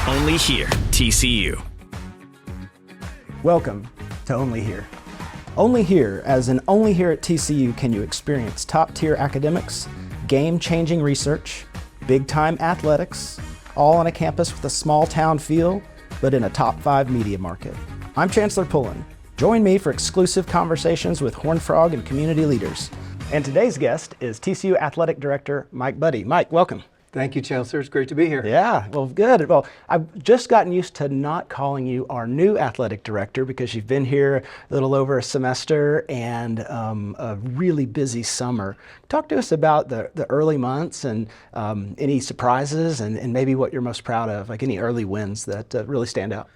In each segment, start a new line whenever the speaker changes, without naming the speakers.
Only here, TCU.
Welcome to Only Here. Only here, as in only here at TCU can you experience top-tier academics, game-changing research, big-time athletics, all on a campus with a small-town feel, but in a top-5 media market. I'm Chancellor Pullen. Join me for exclusive conversations with Horned Frog and community leaders. And today's guest is TCU Athletic Director Mike Buddie. Mike, welcome.
Thank you, Chancellor. It's great to be here.
Yeah, well, good. Well, I've just gotten used to not calling you our new athletic director because you've been here a little over a semester and a really busy summer. Talk to us about the early months and any surprises and maybe what you're most proud of, like any early wins that really stand out.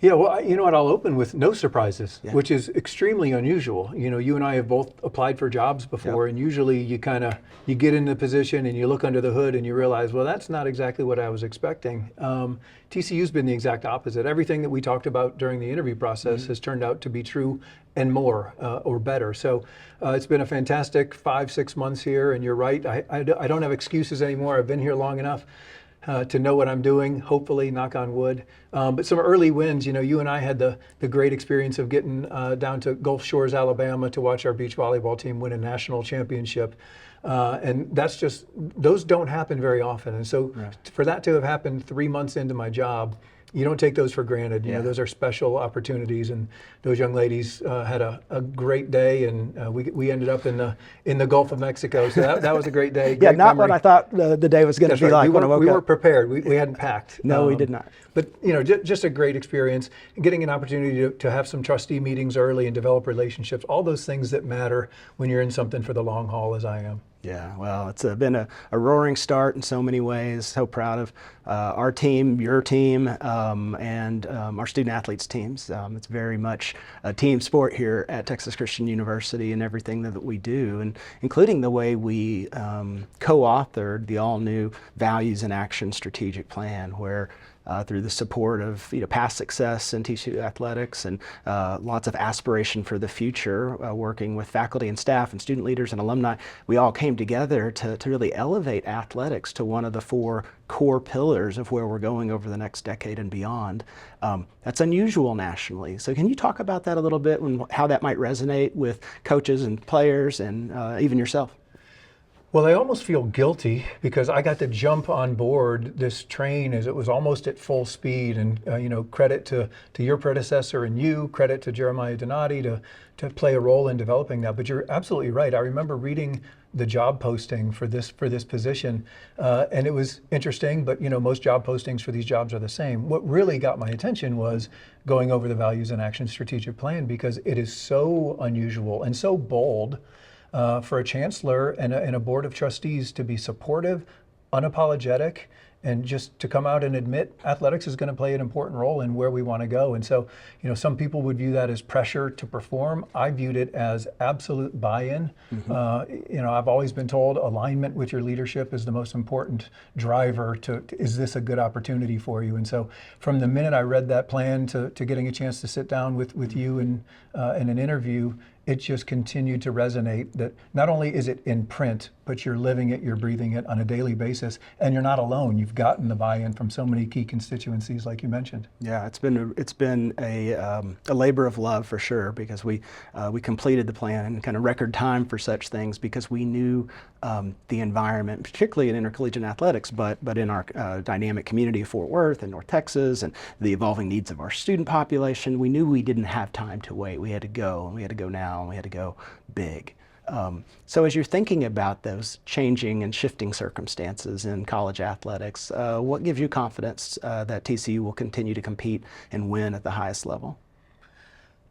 Yeah, well, you know what? I'll open with no surprises,
Yeah.
which is extremely unusual. You know, you and I have both applied for jobs before, and usually you get in the position and you look under the hood and you realize, well, that's not exactly what I was expecting. TCU's been the exact opposite. Everything that we talked about during the interview process has turned out to be true and more, or better. So it's been a fantastic 5-6 months here, and you're right. I don't have excuses anymore. I've been here long enough to know what I'm doing, hopefully, knock on wood. But some early wins, you know, you and I had the great experience of getting down to Gulf Shores, Alabama to watch our beach volleyball team win a national championship. And that's just, those don't happen very often. And so for that to have happened 3 months into my job, you don't take those for granted. You know, those are special opportunities, and those young ladies had a great day, and we ended up in the Gulf of Mexico. So that was a great day.
Yeah,
great
not
memory.
what I thought the day was going to
That's
be
right.
like when I woke
we
up.
weren't prepared. We hadn't packed.
No, we did not.
But you know, just a great experience. Getting an opportunity to have some trustee meetings early and develop relationships. All those things that matter when you're in something for the long haul, as I am.
Yeah, well, it's been a roaring start in so many ways. So proud of our team, your team, and our student athletes teams. It's very much a team sport here at Texas Christian University and everything that we do, and including the way we co-authored the all-new Values in Action strategic plan, where through the support of past success in TCU athletics and lots of aspiration for the future, working with faculty and staff and student leaders and alumni, we all came together to really elevate athletics to one of the 4 core pillars of where we're going over the next decade and beyond. That's unusual nationally. So can you talk about that a little bit and how that might resonate with coaches and players and even yourself?
Well, I almost feel guilty because I got to jump on board this train as it was almost at full speed. And credit to your predecessor and you, credit to Jeremiah Donati to play a role in developing that. But you're absolutely right. I remember reading the job posting for this position, and it was interesting. But most job postings for these jobs are the same. What really got my attention was going over the Values in Action strategic plan, because it is so unusual and so bold. For a chancellor and a board of trustees to be supportive, unapologetic, and just to come out and admit athletics is going to play an important role in where we want to go. And so, some people would view that as pressure to perform. I viewed it as absolute buy-in. I've always been told alignment with your leadership is the most important driver to is this a good opportunity for you? And so from the minute I read that plan to getting a chance to sit down with you in an interview, it just continued to resonate that not only is it in print, but you're living it, you're breathing it on a daily basis, and you're not alone. You've gotten the buy-in from so many key constituencies, like you mentioned.
Yeah, it's been a labor of love for sure, because we completed the plan in kind of record time for such things, because we knew the environment, particularly in intercollegiate athletics, but in our dynamic community of Fort Worth and North Texas, and the evolving needs of our student population. We knew we didn't have time to wait. We had to go, and we had to go now, and we had to go big. So as you're thinking about those changing and shifting circumstances in college athletics, what gives you confidence that TCU will continue to compete and win at the highest level?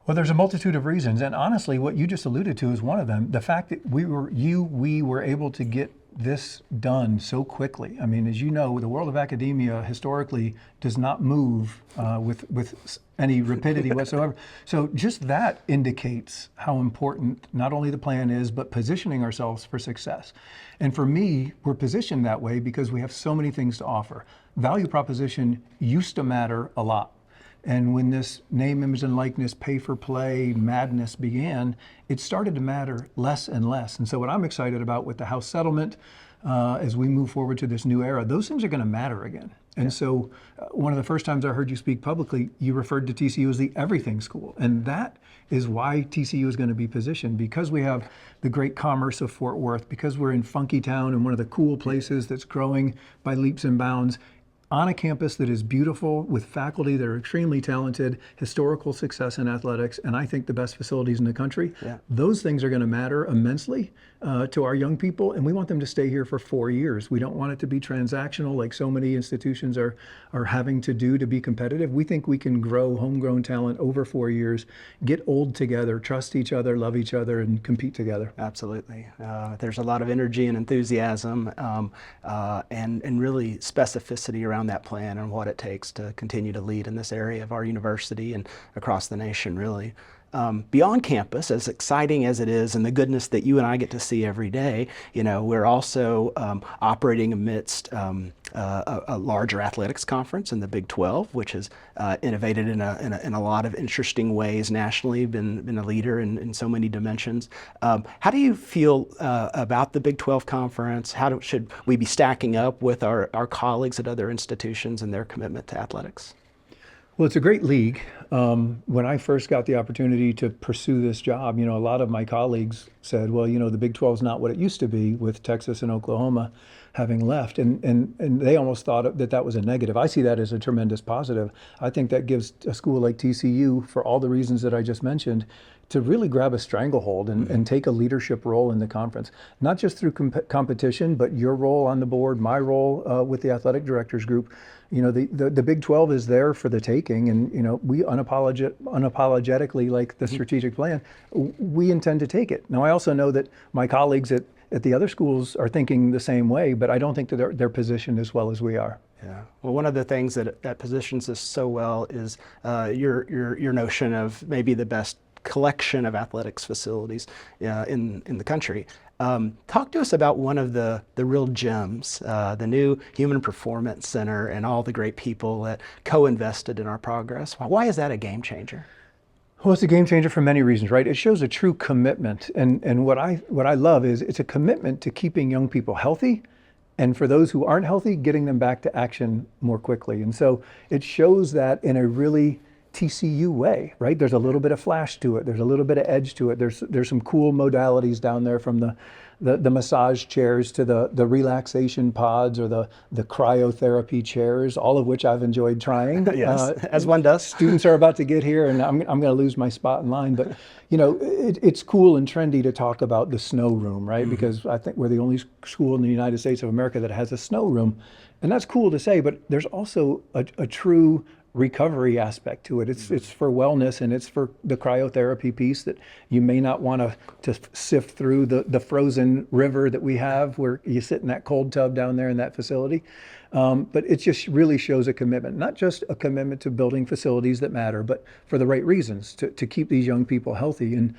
Well, there's a multitude of reasons, and honestly, what you just alluded to is one of them. The fact that we were able to get this done so quickly. I mean, as you know, the world of academia historically does not move with any rapidity whatsoever. So just that indicates how important not only the plan is, but positioning ourselves for success. And for me, we're positioned that way because we have so many things to offer. Value proposition used to matter a lot. And when this name, image, and likeness, pay-for-play madness began, it started to matter less and less. And so what I'm excited about with the House settlement, as we move forward to this new era, those things are going to matter again. And so one of the first times I heard you speak publicly, you referred to TCU as the everything school. And that is why TCU is going to be positioned, because we have the great commerce of Fort Worth, because we're in Funky Town and one of the cool places that's growing by leaps and bounds, on a campus that is beautiful with faculty that are extremely talented, historical success in athletics, and I think the best facilities in the country.
Yeah.
Those things are going to matter immensely to our young people, and we want them to stay here for 4 years. We don't want it to be transactional like so many institutions are having to do to be competitive. We think we can grow homegrown talent over 4 years, get old together, trust each other, love each other, and compete together.
Absolutely. There's a lot of energy and enthusiasm and really specificity around that plan and what it takes to continue to lead in this area of our university and across the nation, really. Beyond campus, as exciting as it is and the goodness that you and I get to see every day, we're also operating amidst a larger athletics conference in the Big 12, which has innovated in a lot of interesting ways nationally, been a leader in so many dimensions. How do you feel about the Big 12 conference? Should we be stacking up with our colleagues at other institutions and their commitment to athletics?
Well, it's a great league. When I first got the opportunity to pursue this job, a lot of my colleagues said, well, the Big 12 is not what it used to be, with Texas and Oklahoma having left. And they almost thought that was a negative. I see that as a tremendous positive. I think that gives a school like TCU, for all the reasons that I just mentioned, to really grab a stranglehold and take a leadership role in the conference, not just through competition, but your role on the board, my role with the athletic directors group. The Big 12 is there for the taking, and we unapologetically, like the strategic plan, we intend to take it. Now, I also know that my colleagues at the other schools are thinking the same way, but I don't think that they're positioned as well as we are.
Yeah. Well, one of the things that positions us so well is your notion of maybe the best collection of athletics facilities in the country. Talk to us about one of the real gems, the new Human Performance Center and all the great people that co-invested in our progress. Why is that a game changer?
Well, it's a game changer for many reasons, right? It shows a true commitment. And what I love is it's a commitment to keeping young people healthy, and for those who aren't healthy, getting them back to action more quickly. And so it shows that in a really TCU way, right? There's a little bit of flash to it. There's a little bit of edge to it. There's some cool modalities down there, from the massage chairs to the relaxation pods or the cryotherapy chairs, all of which I've enjoyed trying.
Yes, as one does.
Students are about to get here, and I'm going to lose my spot in line. But it's cool and trendy to talk about the snow room, right? Mm-hmm. Because I think we're the only school in the United States of America that has a snow room, and that's cool to say. But there's also a true recovery aspect to it. It's for wellness, and it's for the cryotherapy piece that you may not want to sift through the frozen river that we have, where you sit in that cold tub down there in that facility. But it just really shows a commitment, not just a commitment to building facilities that matter, but for the right reasons, to keep these young people healthy, and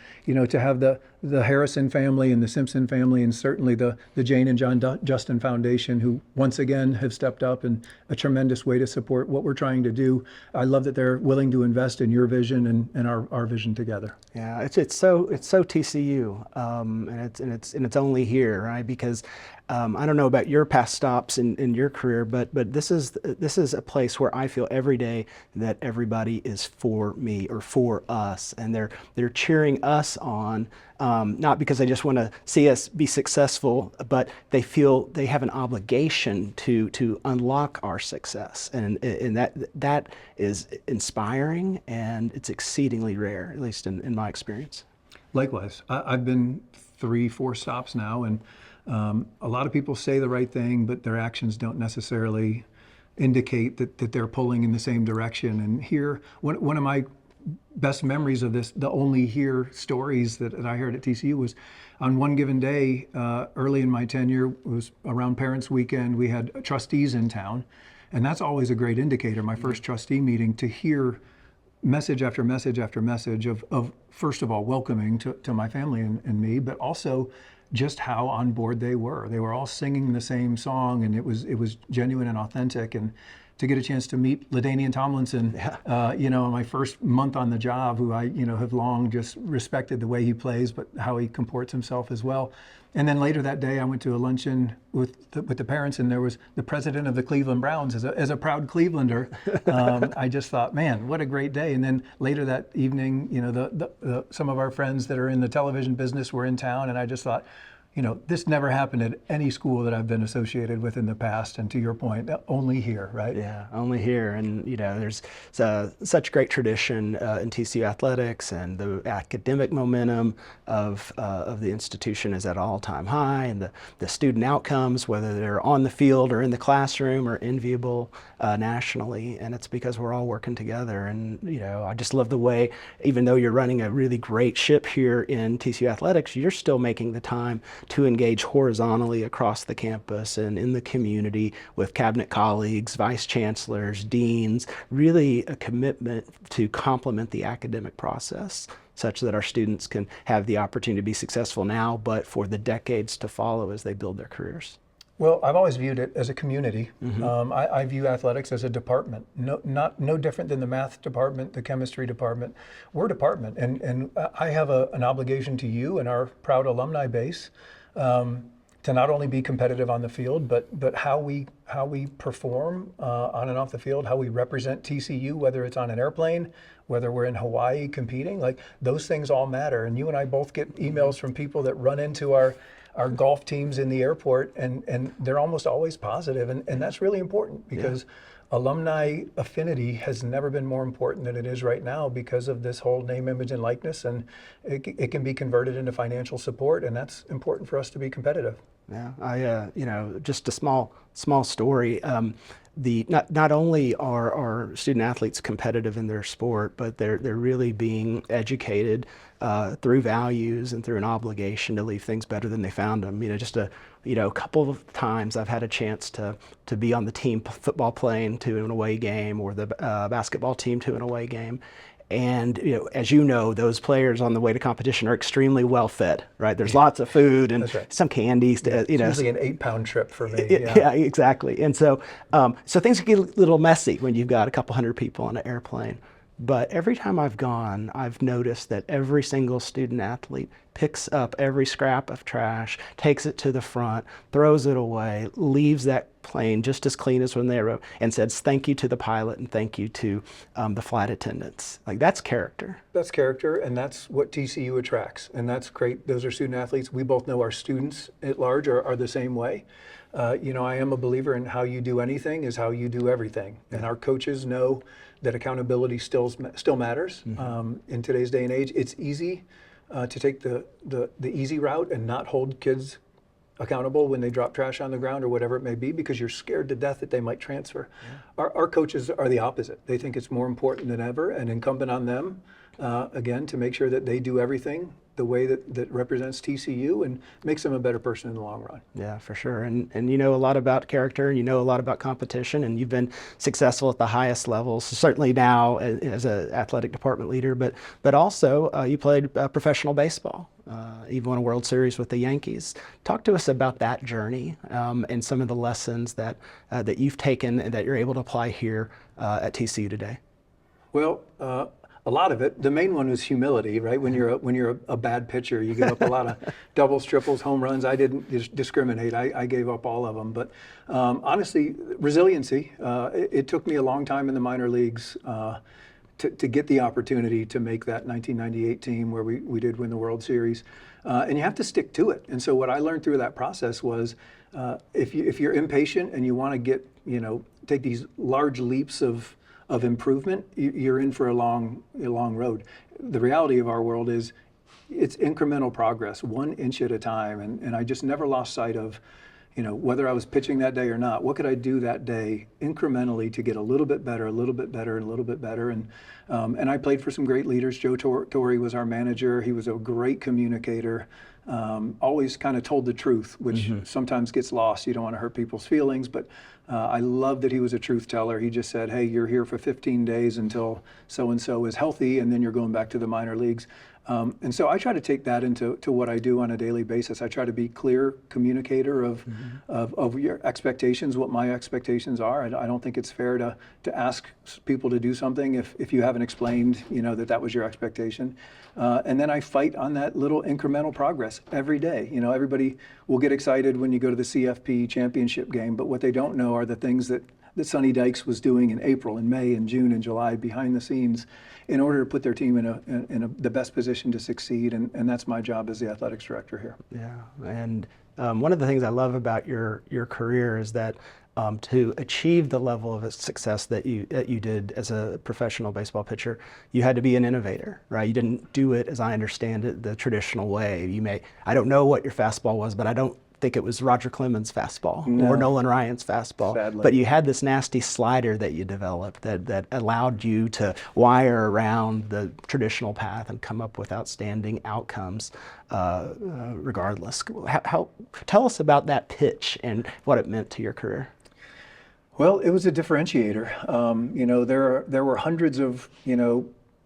to have the Harrison family and the Simpson family, and certainly the Jane and John Justin Foundation, who once again have stepped up in a tremendous way to support what we're trying to do. I love that they're willing to invest in your vision and our vision together.
Yeah, it's so TCU, and it's only here, right? Because I don't know about your past stops in your career, but this is a place where I feel every day that everybody is for me or for us, and they're cheering us on, not because they just want to see us be successful, but they feel they have an obligation to unlock our success, and that is inspiring, and it's exceedingly rare, at least in my experience.
Likewise, I've been 3-4 stops now, and a lot of people say the right thing, but their actions don't necessarily indicate that they're pulling in the same direction. And here, one of my best memories of this, the only here stories that I heard at TCU, was on one given day early in my tenure. It was around Parents' Weekend. We had trustees in town, and that's always a great indicator, my first trustee meeting, to hear message after message after message of first of all, welcoming to my family and me, but also just how on board they were. They were all singing the same song, and it was genuine and authentic. And to get a chance to meet LaDainian Tomlinson, in my first month on the job, who I have long just respected the way he plays, but how he comports himself as well. And then later that day, I went to a luncheon with the parents, and there was the president of the Cleveland Browns. As a proud Clevelander, I just thought, man, what a great day. And then later that evening, some of our friends that are in the television business were in town, and I just thought, this never happened at any school that I've been associated with in the past. And to your point, only here, right?
Yeah, only here. And, there's such great tradition in TCU athletics, and the academic momentum of the institution is at an all-time high. And the student outcomes, whether they're on the field or in the classroom, are enviable nationally. And it's because we're all working together. And, I just love the way, even though you're running a really great ship here in TCU athletics, you're still making the time to engage horizontally across the campus and in the community with cabinet colleagues, vice chancellors, deans, really a commitment to complement the academic process such that our students can have the opportunity to be successful now, but for the decades to follow as they build their careers.
Well, I've always viewed it as a community. I view athletics as a department, no different than the math department, the chemistry department. We're a department, and I have an obligation to you and our proud alumni base to not only be competitive on the field, but how we perform on and off the field, how we represent TCU, whether it's on an airplane, whether we're in Hawaii competing, like those things all matter. And you and I both get emails from people that run into our golf teams in the airport, and they're almost always positive, and that's really important because alumni affinity has never been more important than it is right now because of this whole name, image, and likeness, and it can be converted into financial support, and that's important for us to be competitive.
Yeah, I just a small story. Not only are our student athletes competitive in their sport, but they're really being educated through values and through an obligation to leave things better than they found them. Just a couple of times I've had a chance to be on the team football plane to an away game, or the basketball team to an away game. And as you know, those players on the way to competition are extremely well fed, right? There's lots of food and some candies.
It's usually an 8-pound trip for me.
Yeah, exactly. And so things get a little messy when you've got a couple hundred people on an airplane. But every time I've gone, I've noticed that every single student athlete picks up every scrap of trash, takes it to the front, throws it away, leaves that plane just as clean as when they wrote, and says thank you to the pilot and thank you to the flight attendants. Like, that's character.
That's character, and that's what TCU attracts, and that's great. Those are student athletes. We both know our students at large are the same way. I am a believer in how you do anything is how you do everything, and our coaches know that accountability still matters. In today's day and age, it's easy to take the easy route and not hold kids accountable when they drop trash on the ground or whatever it may be, because you're scared to death that they might transfer. Our coaches are the opposite. They think it's more important than ever, and incumbent on them, again, to make sure that they do everything the way that represents TCU and makes them a better person in the long run.
Yeah, for sure. And you know a lot about character, and you know a lot about competition, and you've been successful at the highest levels, certainly now as an athletic department leader, but also you played professional baseball. You won a World Series with the Yankees. Talk to us about that journey and some of the lessons that you've taken and that you're able to apply here at TCU today.
Well, a lot of it. The main one was humility, right? When you're a bad pitcher, you give up a lot of doubles, triples, home runs. I didn't discriminate. I gave up all of them. But honestly, resiliency. It took me a long time in the minor leagues to get the opportunity to make that 1998 team where we did win the World Series. And you have to stick to it. And so what I learned through that process was if you're impatient and you want to take these large leaps of improvement, you're in for a long road. The reality of our world is it's incremental progress, 1 inch at a time. And I just never lost sight of, whether I was pitching that day or not, what could I do that day incrementally to get a little bit better, a little bit better, and a little bit better. And I played for some great leaders. Joe Torre was our manager. He was a great communicator. always kind of told the truth, which sometimes gets lost. You don't want to hurt people's feelings, but I love that he was a truth teller. He just said, hey, you're here for 15 days until so-and-so is healthy, and then you're going back to the minor leagues. And so I try to take that into what I do on a daily basis. I try to be clear communicator of your expectations, what my expectations are. I don't think it's fair to ask people to do something if you haven't explained, that was your expectation. And then I fight on that little incremental progress every day. Everybody will get excited when you go to the CFP championship game, but what they don't know are the things that Sonny Dykes was doing in April and May and June and July behind the scenes in order to put their team in the best position to succeed. And that's my job as the athletics director here.
Yeah, and one of the things I love about your career is that to achieve the level of success that you did as a professional baseball pitcher, you had to be an innovator, right? You didn't do it, as I understand it, the traditional way. I don't know what your fastball was, but I don't think it was Roger Clemens' fastball or Nolan Ryan's fastball.
Sadly.
But you had this nasty slider that you developed that allowed you to wire around the traditional path and come up with outstanding outcomes regardless. Tell us about that pitch and what it meant to your career.
Well, it was a differentiator. There were hundreds of,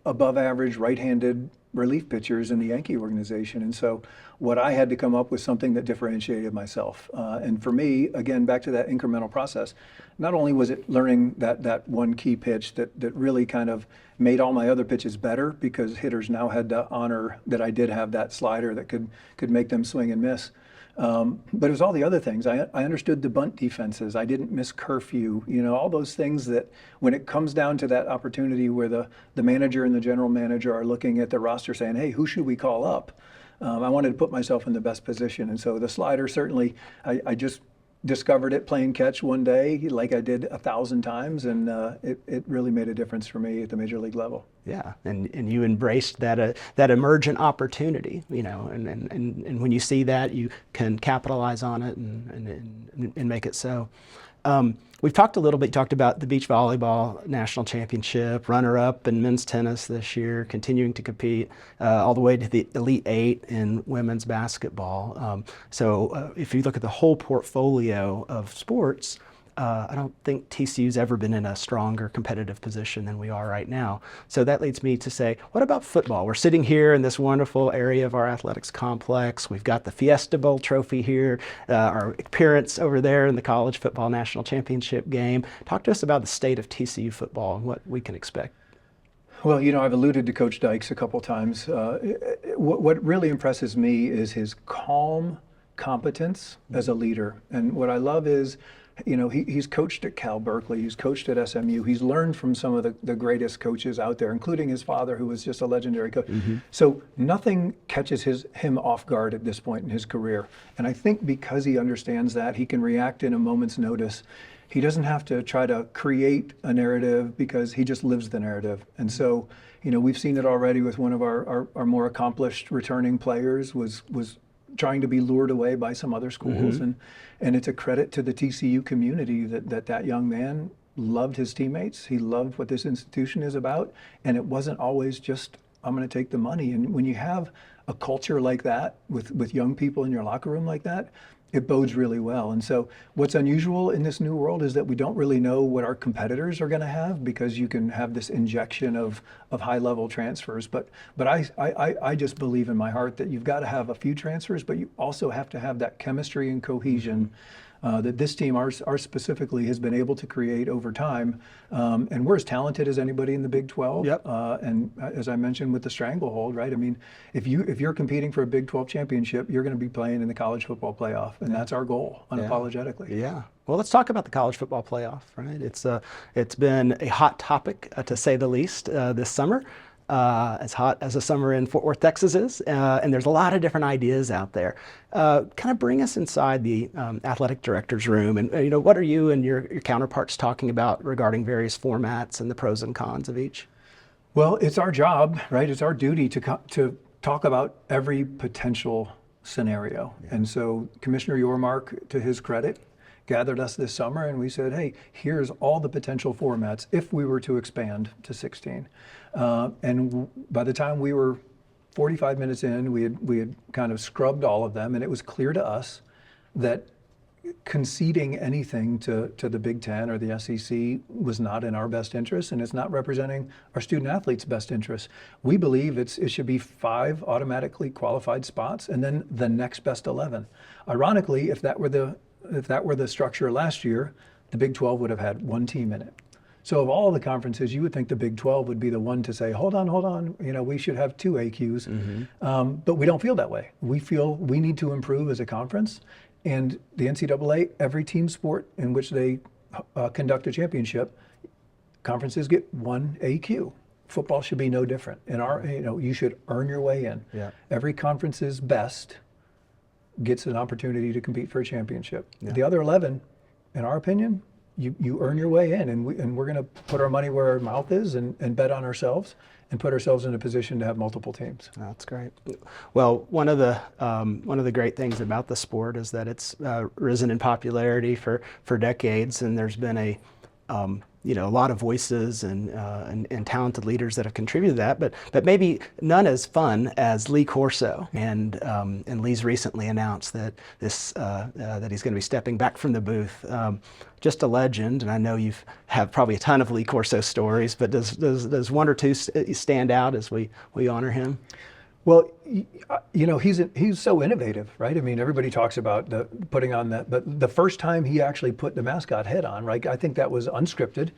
above average right-handed relief pitchers in the Yankee organization. And so what I had to come up with something that differentiated myself. And for me, again, back to that incremental process, not only was it learning that one key pitch that really kind of made all my other pitches better, because hitters now had to honor that I did have that slider that could make them swing and miss. But it was all the other things. I understood the bunt defenses. I didn't miss curfew. All those things that when it comes down to that opportunity where the manager and the general manager are looking at the roster saying, hey, who should we call up? I wanted to put myself in the best position. And so the slider, certainly, I just discovered it playing catch one day like I did 1,000 times, and it really made a difference for me at the major league level.
Yeah, and you embraced that emergent opportunity, and when you see that, you can capitalize on it and make it so. We've talked a little bit, you talked about the beach volleyball national championship, runner-up in men's tennis this year, continuing to compete all the way to the Elite Eight in women's basketball. So if you look at the whole portfolio of sports, I don't think TCU's ever been in a stronger competitive position than we are right now. So that leads me to say, what about football? We're sitting here in this wonderful area of our athletics complex. We've got the Fiesta Bowl trophy here, our appearance over there in the college football national championship game. Talk to us about the state of TCU football and what we can expect.
Well, I've alluded to Coach Dykes a couple times. What really impresses me is his calm competence as a leader. And what I love is, he's coached at Cal Berkeley, he's coached at SMU, he's learned from some of the greatest coaches out there, including his father, who was just a legendary coach. So nothing catches him off guard at this point in his career. And I think because he understands that, he can react in a moment's notice. He doesn't have to try to create a narrative because he just lives the narrative. And so, we've seen it already with one of our more accomplished returning players was trying to be lured away by some other schools. And it's a credit to the TCU community that young man loved his teammates. He loved what this institution is about. And it wasn't always just, I'm going to take the money. And when you have a culture like that with young people in your locker room like that, it bodes really well. And so what's unusual in this new world is that we don't really know what our competitors are going to have, because you can have this injection of high-level transfers. But I just believe in my heart that you've got to have a few transfers, but you also have to have that chemistry and cohesion that this team, ours specifically, has been able to create over time. And we're as talented as anybody in the Big 12.
Yep.
And as I mentioned with the stranglehold, right? I mean, if you're competing for a Big 12 championship, you're going to be playing in the college football playoff, and that's our goal, unapologetically.
Yeah. Well, let's talk about the college football playoff, right? It's been a hot topic, to say the least, this summer. As hot as the summer in Fort Worth, Texas is, and there's a lot of different ideas out there. Kind of bring us inside the athletic director's room, and what are you and your counterparts talking about regarding various formats and the pros and cons of each?
Well, it's our job, right? It's our duty to talk about every potential scenario. Yeah. And so Commissioner Yormark, to his credit, gathered us this summer, and we said, hey, here's all the potential formats if we were to expand to 16. And by the time we were 45 minutes in, we had kind of scrubbed all of them, and it was clear to us that conceding anything to the Big Ten or the SEC was not in our best interest, and it's not representing our student athletes' best interest. We believe it should be 5 automatically qualified spots, and then the next best 11. Ironically, if that were the structure last year, the Big 12 would have had 1 team in it. So of all the conferences, you would think the Big 12 would be the one to say, hold on, we should have 2 AQs. But we don't feel that way. We feel we need to improve as a conference. And the NCAA, every team sport in which they conduct a championship, conferences get 1 AQ. Football should be no different. You should earn your way in.
Yeah.
Every conference's best gets an opportunity to compete for a championship.
Yeah.
The other 11, in our opinion, you earn your way in, and we're going to put our money where our mouth is and bet on ourselves and put ourselves in a position to have multiple teams.
That's great. Well, one of the great things about the sport is that it's risen in popularity for decades, and there's been a lot of voices and talented leaders that have contributed to that, but maybe none as fun as Lee Corso. And Lee's recently announced that that he's going to be stepping back from the booth. Just a legend, and I know you have probably a ton of Lee Corso stories, but does one or two stand out as we honor him?
Well, he's so innovative, right? I mean, everybody talks about putting on that, but the first time he actually put the mascot head on, right? I think that was unscripted,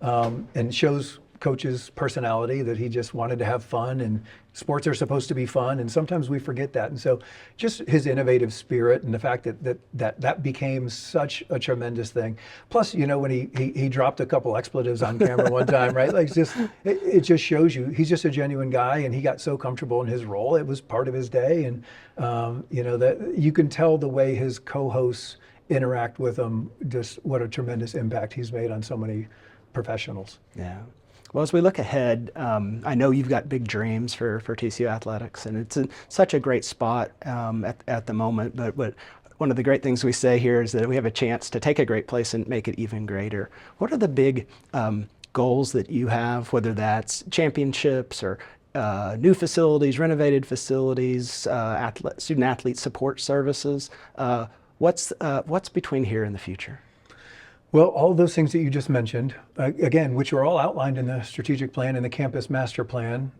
and shows coach's personality, that he just wanted to have fun, and sports are supposed to be fun, and sometimes we forget that. And so just his innovative spirit and the fact that became such a tremendous thing. Plus, when he dropped a couple expletives on camera one time, right? Like it just shows you he's just a genuine guy, and he got so comfortable in his role. It was part of his day, and that you can tell the way his co-hosts interact with him, just what a tremendous impact he's made on so many professionals.
Yeah. Well, as we look ahead, I know you've got big dreams for TCU athletics, and it's in such a great spot at the moment. But one of the great things we say here is that we have a chance to take a great place and make it even greater. What are the big goals that you have, whether that's championships or new facilities, renovated facilities, student athlete support services? What's between here and the future?
Well, all of those things that you just mentioned, again, which are all outlined in the strategic plan and the campus master plan,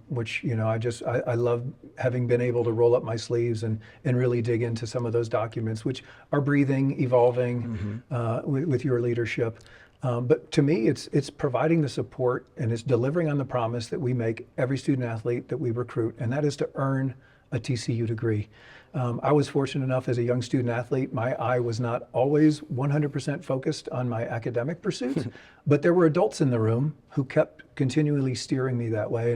which, I love having been able to roll up my sleeves and really dig into some of those documents, which are breathing, evolving with your leadership. But to me, it's providing the support, and it's delivering on the promise that we make every student athlete that we recruit, and that is to earn a TCU degree. I was fortunate enough as a young student athlete, my eye was not always 100% focused on my academic pursuits, but there were adults in the room who kept continually steering me that way.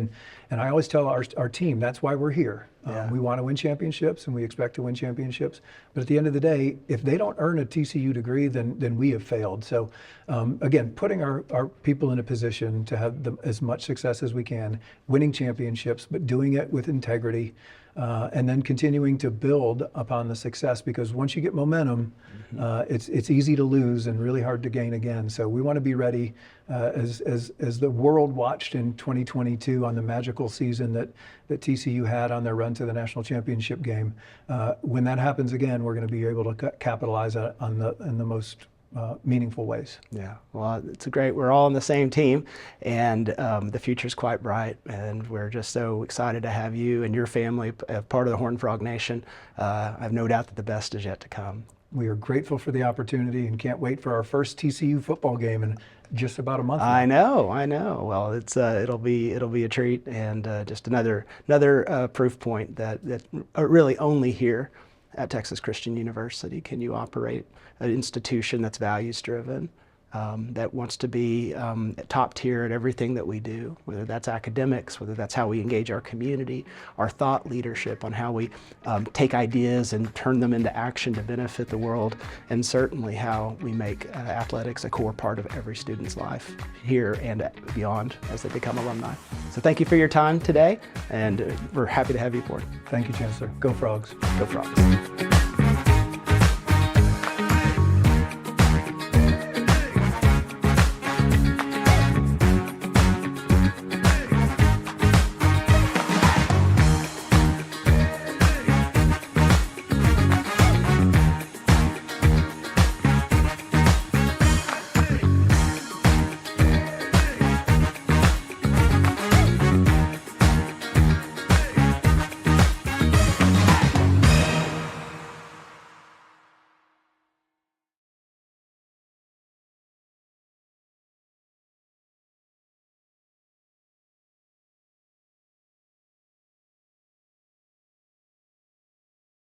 And I always tell our team, that's why we're here.
Yeah.
We want to win championships, and we expect to win championships. But at the end of the day, if they don't earn a TCU degree, then we have failed. So again, putting our people in a position to have as much success as we can, winning championships, but doing it with integrity, and then continuing to build upon the success, because once you get momentum, it's easy to lose and really hard to gain again. So we want to be ready as the world watched in 2022 on the magical season that TCU had on their run to the national championship game. When that happens again, we're going to be able to capitalize in the most meaningful ways.
Yeah, well, it's great. We're all on the same team, and the future's quite bright, and we're just so excited to have you and your family part of the Horned Frog Nation. I have no doubt that the best is yet to come.
We are grateful for the opportunity and can't wait for our first TCU football game in just about a month.
I know. Well, it'll be a treat, and just another proof point that really only here at Texas Christian University can you operate an institution that's values driven, that wants to be top tier at everything that we do, whether that's academics, whether that's how we engage our community, our thought leadership on how we take ideas and turn them into action to benefit the world, and certainly how we make athletics a core part of every student's life here and beyond as they become alumni. So thank you for your time today, and we're happy to have you aboard.
Thank you, Chancellor. Go Frogs.
Go Frogs.